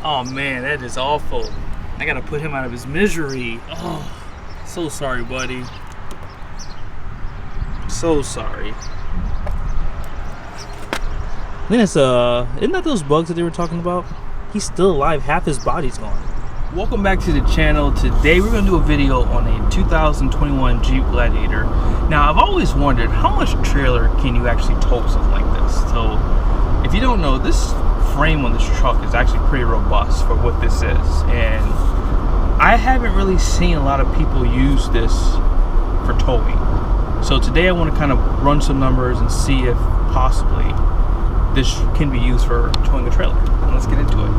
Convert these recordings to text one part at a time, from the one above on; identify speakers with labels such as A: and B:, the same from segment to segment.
A: Oh man, that is awful. I gotta put him out of his misery. Oh, so sorry, buddy. So sorry. I think that's isn't that those bugs that they were talking about? He's still alive, half his body's gone. Welcome back to the channel. Today we're gonna do a video on a 2021 Jeep Gladiator. Now I've always wondered how much trailer can you actually tow something like this. So if you don't know, this frame on this truck is actually pretty robust for what this is, and I haven't really seen a lot of people use this for towing. So today I want to kind of run some numbers and see if possibly this can be used for towing a trailer. Let's get into it.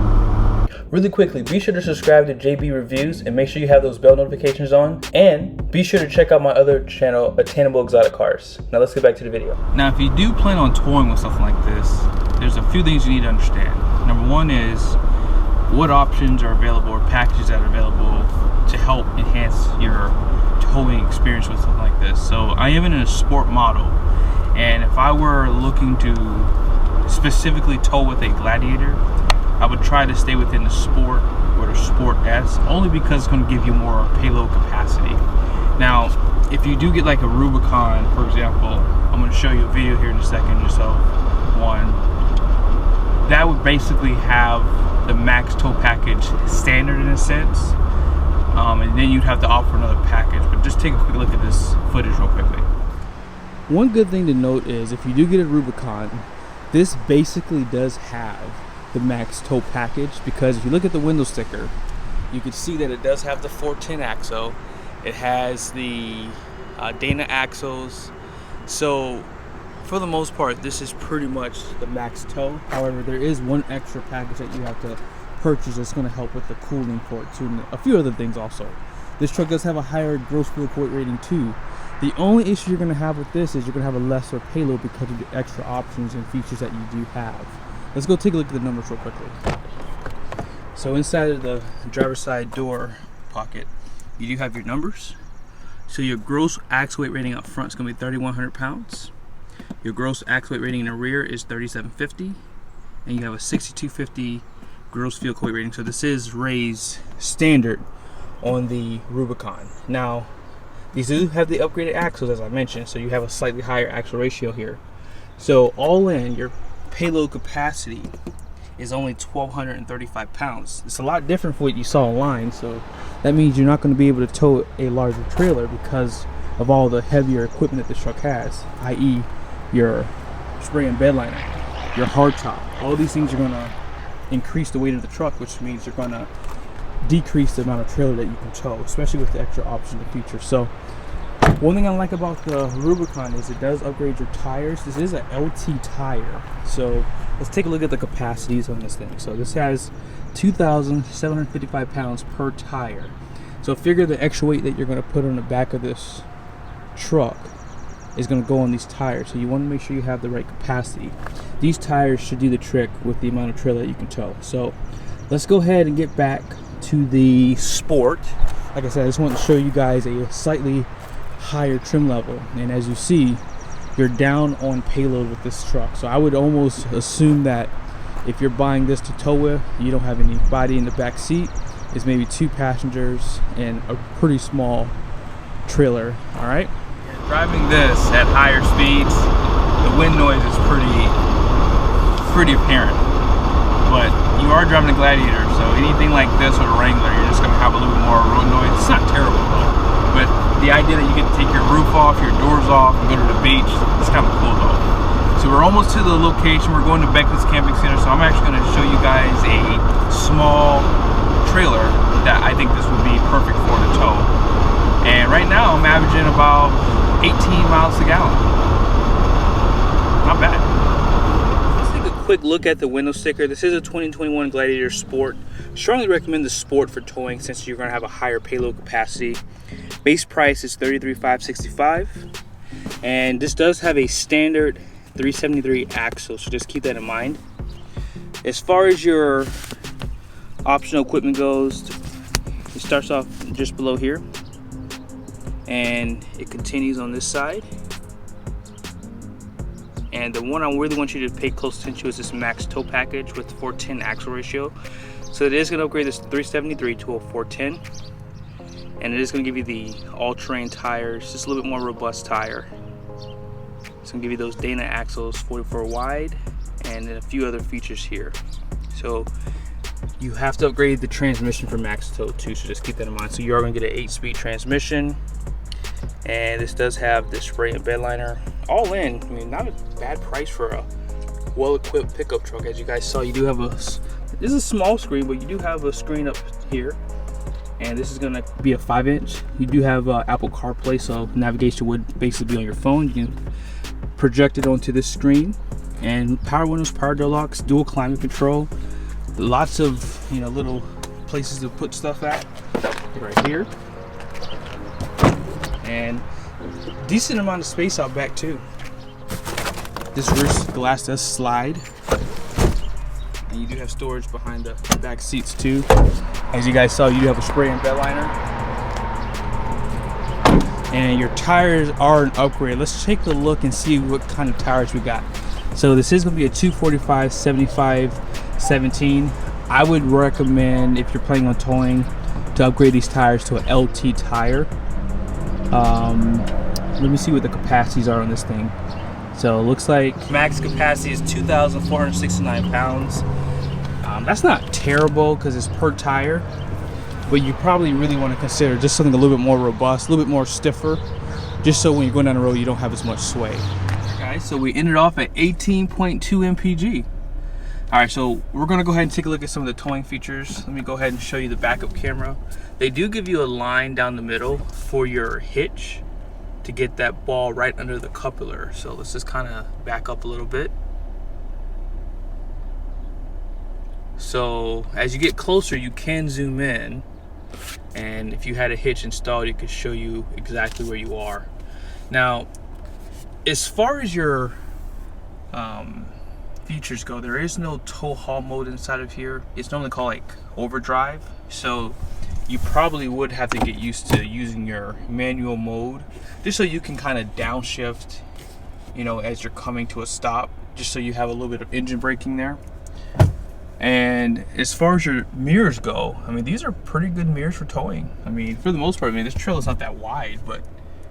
A: Really quickly, be sure to subscribe to JB Reviews and make sure you have those bell notifications on, and be sure to check out my other channel, Attainable Exotic Cars. Now let's get back to the video. Now if you do plan on towing with something like this, there's a few things you need to understand. Number one is what options are available or packages that are available to help enhance your towing experience with something like this. So I am in a sport model, and if I were looking to specifically tow with a Gladiator, I would try to stay within the Sport or the Sport S, only because it's going to give you more payload capacity. Now if you do get like a Rubicon, for example, I'm going to show you a video here in a second, just so one, that would basically have the max tow package standard in a sense, and then you'd have to offer another package. But just take a quick look at this footage real quickly. One good thing to note is if you do get a Rubicon, this basically does have the max tow package, because if you look at the window sticker, you can see that it does have the 410 axle. It has the Dana axles. So for the most part, this is pretty much the max tow. However, there is one extra package that you have to purchase that's going to help with the cooling for it too, and a few other things also. This truck does have a higher gross fuel weight rating too. The only issue you're going to have with this is you're going to have a lesser payload because of the extra options and features that you do have. Let's go take a look at the numbers real quickly. So inside of the driver's side door pocket, you do have your numbers. So your gross axle weight rating up front is going to be 3,100 pounds. Your gross axle weight rating in the rear is 3,750, and you have a 6,250 gross fuel weight rating. So this is raised standard on the Rubicon. Now these do have the upgraded axles, as I mentioned, so you have a slightly higher axle ratio here. So all in, your payload capacity is only 1,235 pounds. It's a lot different from what you saw online, so that means you're not going to be able to tow a larger trailer because of all the heavier equipment that this truck has, i.e. your spray and bed liner, your hardtop. All these things are going to increase the weight of the truck, which means you're going to decrease the amount of trailer that you can tow, especially with the extra options and features. So one thing I like about the Rubicon is it does upgrade your tires. This is a LT tire. So let's take a look at the capacities on this thing. So this has 2,755 pounds per tire. So figure the extra weight that you're going to put on the back of this truck is going to go on these tires. So you want to make sure you have the right capacity. These tires should do the trick with the amount of trailer that you can tow. So let's go ahead and get back to the Sport. Like I said, I just want to show you guys a slightly higher trim level, and as you see, you're down on payload with this truck. So I would almost assume that if you're buying this to tow with, you don't have anybody in the back seat. It's maybe 2 passengers and a pretty small trailer. All right, driving this at higher speeds, the wind noise is pretty apparent, but you are driving a Gladiator, so anything like this or a Wrangler, you're just going to have a little more road noise. It's not terrible though, but the idea that you get to take your roof off, your doors off, and go to the beach, it's kind of cool though. So we're almost to the location. We're going to Beckley's Camping Center, so I'm actually going to show you guys a small trailer that I think this would be perfect for to tow. And right now I'm averaging about 18 miles a gallon. Not bad. Let's take a quick look at the window sticker. This is a 2021 Gladiator Sport. Strongly recommend the Sport for towing since you're going to have a higher payload capacity. Base price is $33,565, and this does have a standard 373 axle, so just keep that in mind. As far as your optional equipment goes, it starts off just below here, and it continues on this side, And the one I really want you to pay close attention to is this max tow package with 410 axle ratio. So it is going to upgrade this 373 to a 410, and it is going to give you the all-terrain tires, just a little bit more robust tire. It's going to give you those Dana axles, 44 wide, and then a few other features here. So you have to upgrade the transmission for max tow too, so just keep that in mind. So you are going to get an 8-speed transmission, and this does have the spray and bed liner. All in, I mean, not a bad price for a well-equipped pickup truck. As you guys saw, you do have this is a small screen, but you do have a screen up here, and this is going to be a 5-inch. You do have Apple CarPlay, so navigation would basically be on your phone. You can project it onto this screen, and power windows, power door locks, dual climate control, lots of little places to put stuff at right here, and decent amount of space out back too. This rear glass does slide, and you do have storage behind the back seats too. As you guys saw, you do have a spray and bed liner, and your tires are an upgrade. Let's take a look and see what kind of tires we got. So this is going to be a 245 75 17. I would recommend, if you're planning on towing, to upgrade these tires to an LT tire. Let me see what the capacities are on this thing. So it looks like max capacity is 2,469 pounds. That's not terrible because it's per tire, but you probably really want to consider just something a little bit more robust, a little bit more stiffer, just so when you're going down the road you don't have as much sway. Guys, so we ended off at 18.2 mpg. All right, so we're gonna go ahead and take a look at some of the towing features. Let me go ahead and show you the backup camera. They do give you a line down the middle for your hitch to get that ball right under the coupler. So let's just kind of back up a little bit. So as you get closer, you can zoom in, and if you had a hitch installed, it could show you exactly where you are. Now, as far as your features go, there is no tow haul mode inside of here. It's normally called like overdrive, so you probably would have to get used to using your manual mode, just so you can kind of downshift, as you're coming to a stop, just so you have a little bit of engine braking there. And as far as your mirrors go, I mean, these are pretty good mirrors for towing. I mean, for the most part, this trailer is not that wide, but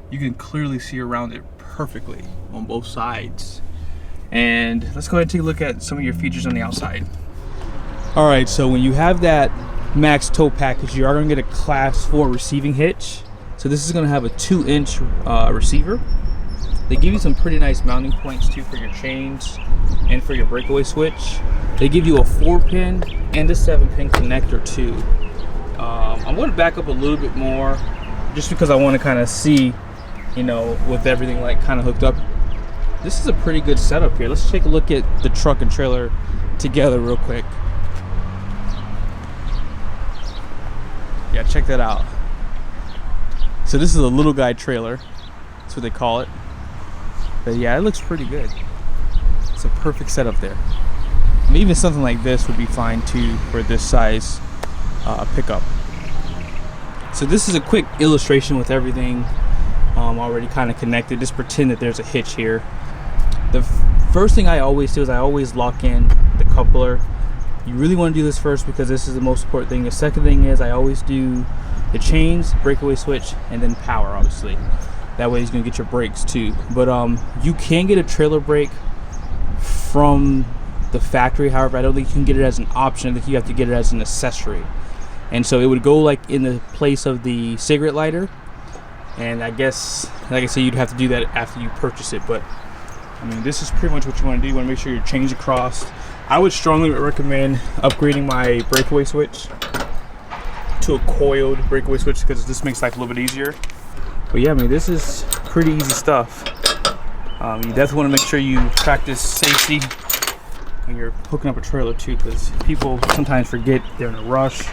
A: you can clearly see around it perfectly on both sides. And let's go ahead and take a look at some of your features on the outside. All right, so when you have that max tow package, you are going to get a class 4 receiving hitch. So this is going to have a 2-inch receiver. They give you some pretty nice mounting points too for your chains and for your breakaway switch. They give you a 4-pin and a 7-pin connector too. I'm going to back up a little bit more just because I want to kind of see, with everything like kind of hooked up. This is a pretty good setup here. Let's take a look at the truck and trailer together real quick. Yeah, check that out. So this is a little guy trailer. That's what they call it. But yeah, it looks pretty good. It's a perfect setup there. And even something like this would be fine too for this size pickup. So this is a quick illustration with everything already kind of connected. Just pretend that there's a hitch here. The first thing I always do is I always lock in the coupler. You really want to do this first because this is the most important thing. The second thing is I always do the chains, breakaway switch, and then power, obviously. That way it's going to get your brakes too. But you can get a trailer brake from the factory. However, I don't think you can get it as an option. I think you have to get it as an accessory. And so it would go like in the place of the cigarette lighter. And I guess, like I said, you'd have to do that after you purchase it. But I mean, this is pretty much what you want to do. You want to make sure your chains are crossed. I would strongly recommend upgrading my breakaway switch to a coiled breakaway switch because this makes life a little bit easier. But yeah, I mean, this is pretty easy stuff. You definitely want to make sure you practice safety when you're hooking up a trailer too, because people sometimes forget they're in a rush.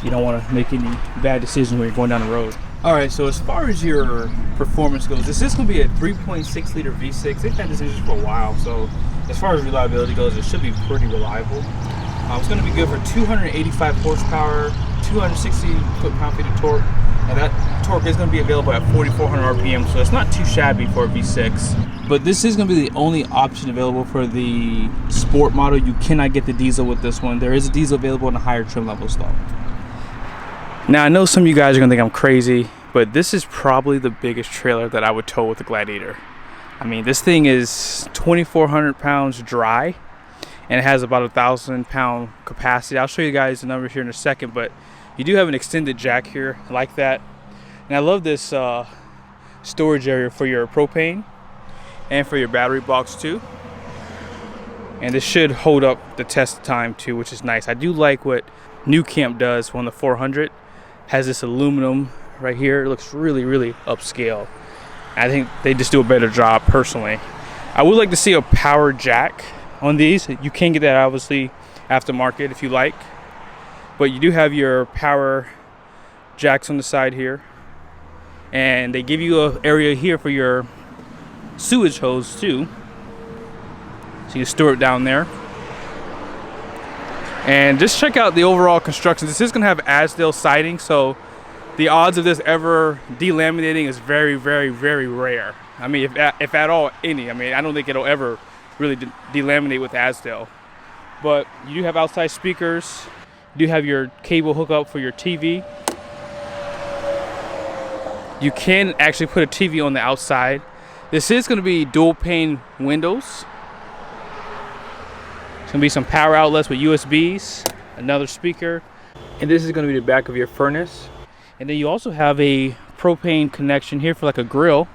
A: You don't want to make any bad decisions when you're going down the road. All right, so as far as your performance goes, this is going to be a 3.6 liter V6. They've had this engine for a while, so as far as reliability goes, it should be pretty reliable. It's going to be good for 285 horsepower, 260 foot-pound-feet of torque. Now that torque is going to be available at 4,400 RPM, so it's not too shabby for a V6. But this is going to be the only option available for the Sport model. You cannot get the diesel with this one. There is a diesel available in the higher trim levels though. Now I know some of you guys are going to think I'm crazy, but this is probably the biggest trailer that I would tow with the Gladiator. I mean, this thing is 2,400 pounds dry, and it has about 1,000 pound capacity. I'll show you guys the numbers here in a second, but you do have an extended jack here like that. And I love this storage area for your propane and for your battery box too. And this should hold up the test of time too, which is nice. I do like what New Camp does on the 400. Has this aluminum right here. It looks really, really upscale. I think they just do a better job personally. I would like to see a power jack on these. You can get that obviously aftermarket if you like, but you do have your power jacks on the side here, and they give you an area here for your sewage hose too, so you store it down there. And just check out the overall construction. This is going to have Azdel siding, so the odds of this ever delaminating is very, very, very rare. I mean, if at all any. I mean, I don't think it'll ever really delaminate with Azdel. But you do have outside speakers. You do have your cable hookup for your TV. You can actually put a TV on the outside. This is going to be dual pane windows. There's going to be some power outlets with USBs, another speaker, and this is going to be the back of your furnace. And then you also have a propane connection here for like a grill.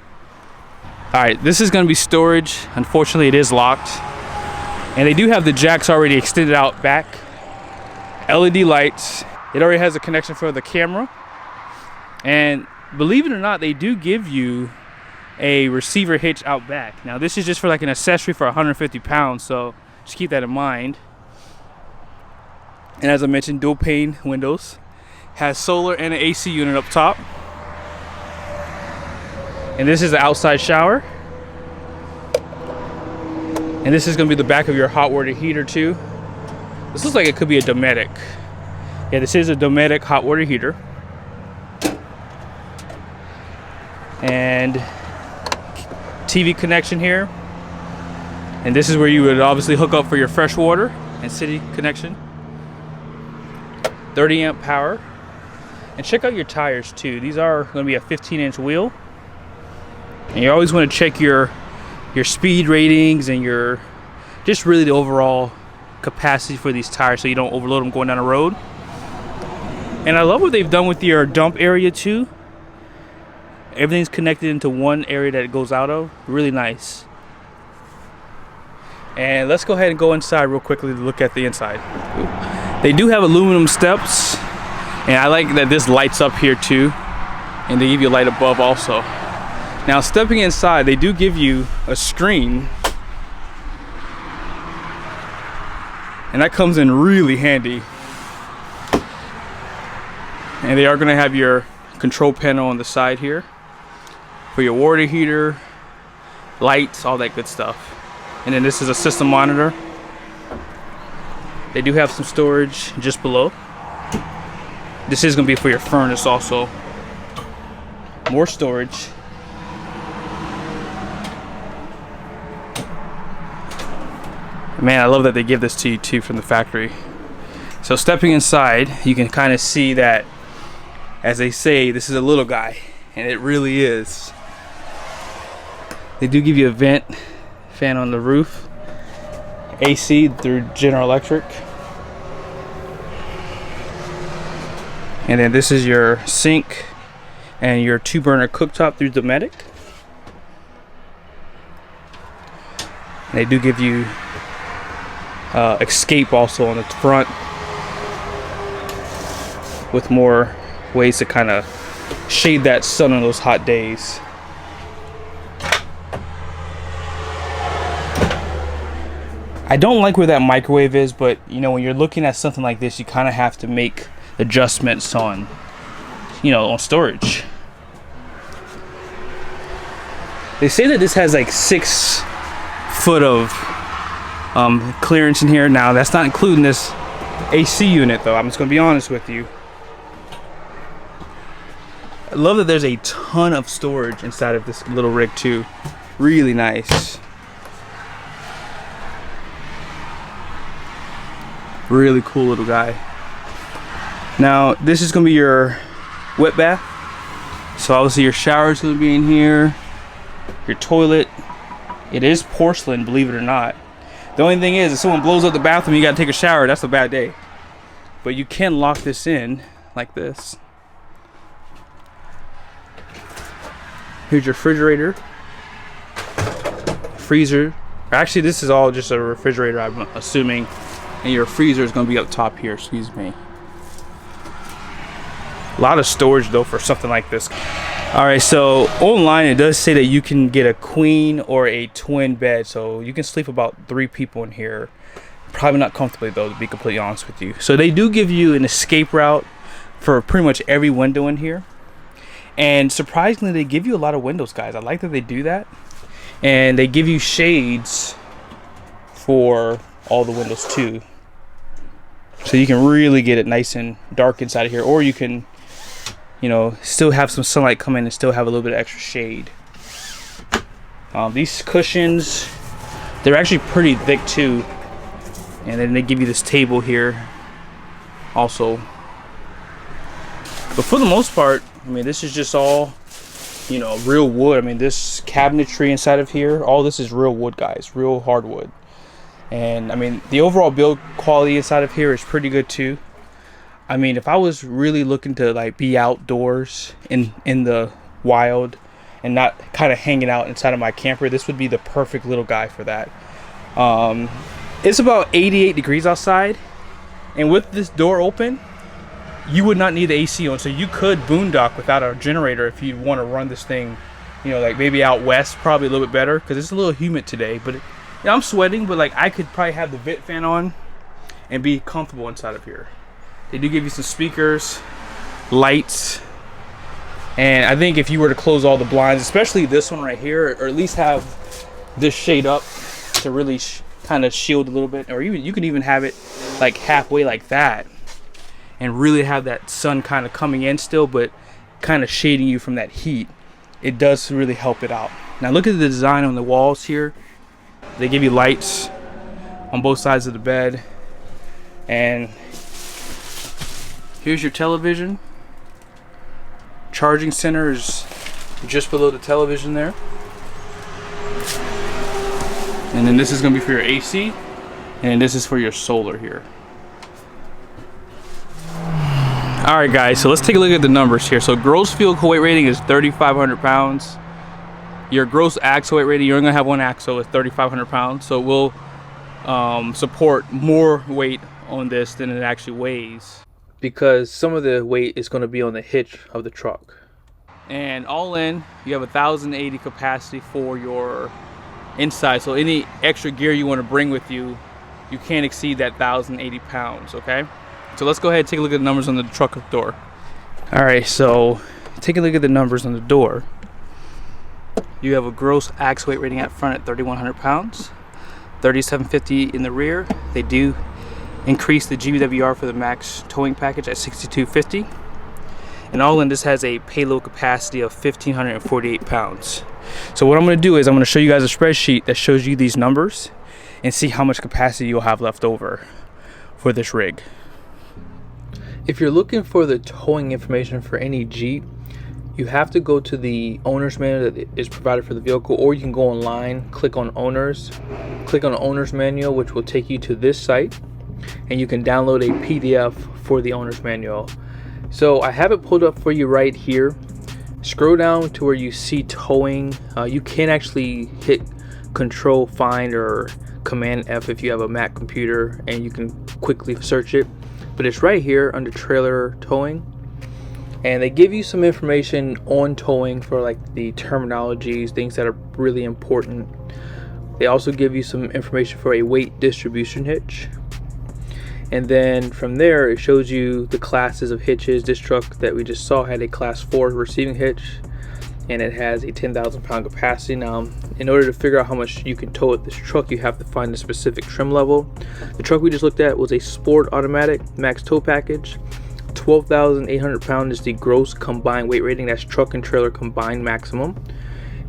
A: All right, this is going to be storage. Unfortunately, it is locked. And they do have the jacks already extended out back. LED lights. It already has a connection for the camera. And believe it or not, they do give you a receiver hitch out back. Now, this is just for like an accessory for 150 pounds, so just keep that in mind. And as I mentioned, dual pane windows. Has solar and an AC unit up top. And this is the outside shower. And this is going to be the back of your hot water heater too. This looks like it could be a Dometic. Yeah, this is a Dometic hot water heater. And TV connection here. And this is where you would obviously hook up for your fresh water and city connection. 30 amp power. And check out your tires too. These are going to be a 15-inch wheel. And you always want to check your speed ratings and your just really the overall capacity for these tires so you don't overload them going down the road. And I love what they've done with your dump area too. Everything's connected into one area that it goes out of. Really nice. And let's go ahead and go inside real quickly to look at the inside. They do have aluminum steps. And I like that this lights up here too. And they give you a light above also. Now stepping inside, they do give you a screen. And that comes in really handy. And they are going to have your control panel on the side here for your water heater, lights, all that good stuff. And then this is a system monitor. They do have some storage just below. This is going to be for your furnace also. More storage. Man, I love that they give this to you too from the factory. So stepping inside, you can kind of see that, as they say, this is a little guy, and it really is. They do give you a vent fan on the roof, AC through General Electric, and then this is your sink and your 2-burner cooktop through Dometic. They do give you escape also on the front with more ways to kind of shade that sun on those hot days. I don't like where that microwave is, but you know, when you're looking at something like this, you kind of have to make adjustments on, you know, on storage. They say that this has like 6 foot of clearance in here. Now that's not including this AC unit though. I'm just gonna be honest with you. love that there's a ton of storage inside of this little rig too. Really nice. Really cool little guy. Now this is gonna be your wet bath. So obviously your shower is gonna be in here. Your toilet. It is porcelain, believe it or not. The only thing is, if someone blows up the bathroom, you gotta take a shower. That's a bad day. But you can lock this in like this. Here's your refrigerator, freezer. Actually, this is all just a refrigerator, I'm assuming. And your freezer is going to be up top here, excuse me. A lot of storage though for something like this. All right, so online it does say that you can get a queen or a twin bed, so you can sleep about 3 people in here. Probably not comfortably though, to be completely honest with you. So they do give you an escape route for pretty much every window in here. And surprisingly, they give you a lot of windows, guys. I like that they do that. And they give you shades for all the windows too. So you can really get it nice and dark inside of here. Or you can, you know, still have some sunlight come in and still have a little bit of extra shade. These cushions, they're actually pretty thick too. And then they give you this table here also. But for the most part, I mean, this is just all, you know, real wood. I mean, this cabinetry inside of here, all this is real wood, guys, real hardwood. And I mean, the overall build quality inside of here is pretty good too. I mean, if I was really looking to like be outdoors in the wild and not kind of hanging out inside of my camper, this would be the perfect little guy for that. It's about 88 degrees outside, and with this door open, you would not need the AC on, so you could boondock without a generator if you want to run this thing, you know, like maybe out west, probably a little bit better because it's a little humid today. But yeah, I'm sweating, but like I could probably have the vent fan on and be comfortable inside of here. They do give you some speakers, lights, and I think if you were to close all the blinds, especially this one right here, or at least have this shade up to really kind of shield a little bit, or even you can even have it like halfway like that and really have that sun kind of coming in still, but kind of shading you from that heat. It does really help it out. Now look at the design on the walls here. They give you lights on both sides of the bed, and here's your television. Charging center is just below the television there. And then this is going to be for your AC, and this is for your solar here. Alright guys, so let's take a look at the numbers here. So gross fuel weight rating is 3,500 pounds. Your gross axle weight rating, you're only going to have one axle with 3,500 pounds. So it will support more weight on this than it actually weighs, because some of the weight is going to be on the hitch of the truck. And all in, you have 1,080 capacity for your inside. So any extra gear you want to bring with you, you can't exceed that 1,080 pounds, okay? So let's go ahead and take a look at the numbers on the truck door. All right, so take a look at the numbers on the door. You have a gross axle weight rating at front at 3,100 pounds, 3,750 in the rear. They do increase the GWR for the max towing package at 6,250. And all in, this has a payload capacity of 1,548 pounds. So what I'm going to do is I'm going to show you guys a spreadsheet that shows you these numbers and see how much capacity you'll have left over for this rig. If you're looking for the towing information for any Jeep, you have to go to the owner's manual that is provided for the vehicle, or you can go online, click on owners, click on owner's manual, which will take you to this site, and you can download a PDF for the owner's manual. So I have it pulled up for you right here. Scroll down to where you see towing. You can actually hit Control Find or Command F if you have a Mac computer, and you can quickly search it. But it's right here under trailer towing, and they give you some information on towing for like the terminologies, things that are really important. They also give you some information for a weight distribution hitch, and then from there it shows you the classes of hitches. This truck that we just saw had a class 4 receiving hitch, and it has a 10,000 pound capacity. Now, in order to figure out how much you can tow with this truck, you have to find a specific trim level. The truck we just looked at was a Sport automatic max tow package. 12,800 pounds is the gross combined weight rating. That's truck and trailer combined maximum.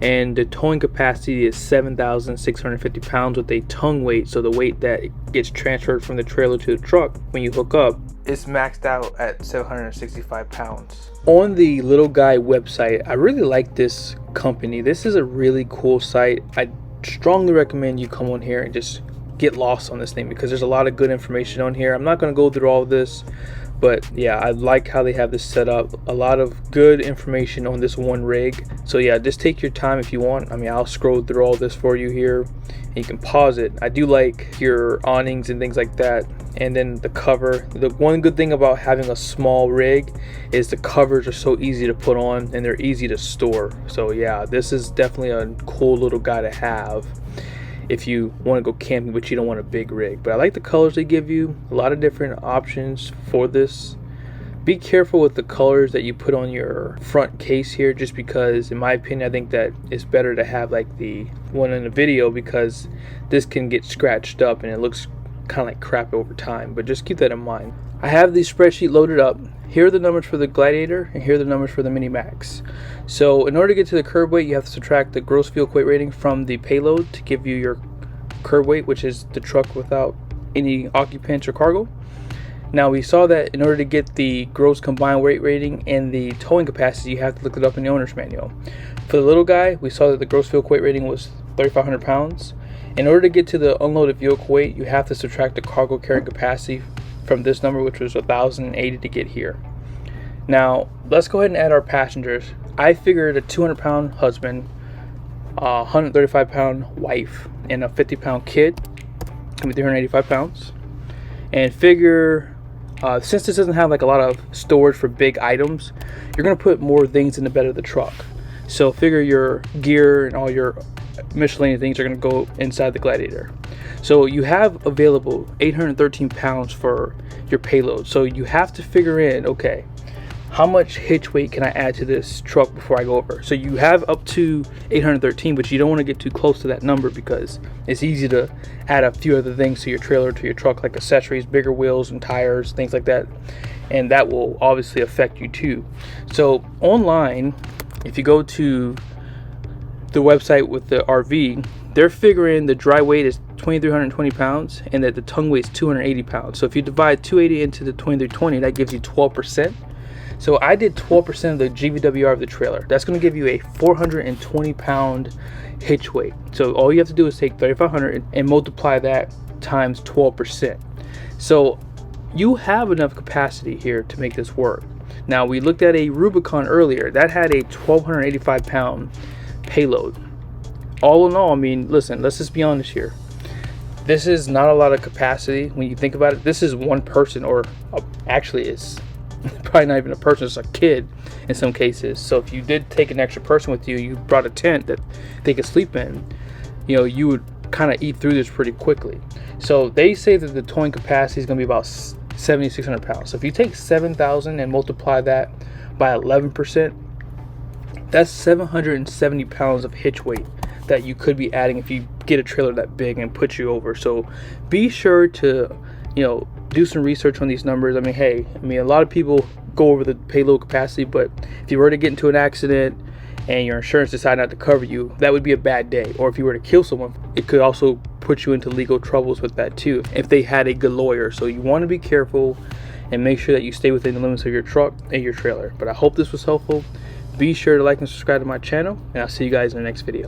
A: And the towing capacity is 7,650 pounds with a tongue weight. So the weight that gets transferred from the trailer to the truck when you hook up is maxed out at 765 pounds. On the Little Guy website, I really like this company. This is a really cool site. I strongly recommend you come on here and just get lost on this thing, because there's a lot of good information on here. I'm not going to go through all of this, but yeah, I like how they have this set up. A lot of good information on this one rig. So yeah, just take your time if you want. I mean, I'll scroll through all this for you here, and you can pause it. I do like your awnings and things like that, and then the cover. The one good thing about having a small rig is the covers are so easy to put on and they're easy to store. So yeah, this is definitely a cool little guy to have if you want to go camping but you don't want a big rig. But I like the colors they give you. A lot of different options for this. Be careful with the colors that you put on your front case here, just because in my opinion I think that it's better to have like the one in the video, because this can get scratched up and it looks kind of like crap over time. But just keep that in mind. I have the spreadsheet loaded up. Here are the numbers for the Gladiator, and here are the numbers for the Mini Max. So in order to get to the curb weight, you have to subtract the gross fuel weight rating from the payload to give you your curb weight, which is the truck without any occupants or cargo. Now we saw that in order to get the gross combined weight rating and the towing capacity, you have to look it up in the owner's manual. For the little guy, we saw that the gross fuel weight rating was 3,500 pounds. In order to get to the unloaded vehicle weight, you have to subtract the cargo carrying capacity from this number, which was 1,080 to get here. Now let's go ahead and add our passengers. I figured a 200-pound husband, a 135-pound wife, and a 50-pound kid, gonna be 385 pounds. And figure, since this doesn't have like a lot of storage for big items, you're gonna put more things in the bed of the truck. So figure your gear and all your miscellaneous things are going to go inside the Gladiator. So you have available 813 pounds for your payload. So you have to figure in, okay, how much hitch weight can I add to this truck before I go over? So you have up to 813, but you don't want to get too close to that number, because it's easy to add a few other things to your trailer, to your truck, like accessories, bigger wheels and tires, things like that. And that will obviously affect you too. So online, if you go to the website with the RV, they're figuring the dry weight is 2,320 pounds and that the tongue weight is 280 pounds. So if you divide 280 into the 2,320, that gives you 12%. So I did 12% of the GVWR of the trailer. That's going to give you a 420 pound hitch weight. So all you have to do is take 3,500 and multiply that times 12%. So you have enough capacity here to make this work. Now we looked at a Rubicon earlier that had a 1,285 pound payload. All in all, I mean, listen, let's just be honest here. This is not a lot of capacity when you think about it. This is one person, or actually it's probably not even a person, it's a kid in some cases. So if you did take an extra person with you, you brought a tent that they could sleep in, you know, you would kind of eat through this pretty quickly. So they say that the towing capacity is going to be about 7,600 pounds. So if you take 7,000 and multiply that by 11%, that's 770 pounds of hitch weight that you could be adding if you get a trailer that big and put you over. So be sure to, you know, do some research on these numbers. I mean, hey, a lot of people go over the payload capacity, but if you were to get into an accident and your insurance decided not to cover you, that would be a bad day. Or if you were to kill someone, it could also put you into legal troubles with that too, if they had a good lawyer. So you want to be careful and make sure that you stay within the limits of your truck and your trailer. But I hope this was helpful. Be sure to like and subscribe to my channel, and I'll see you guys in the next video.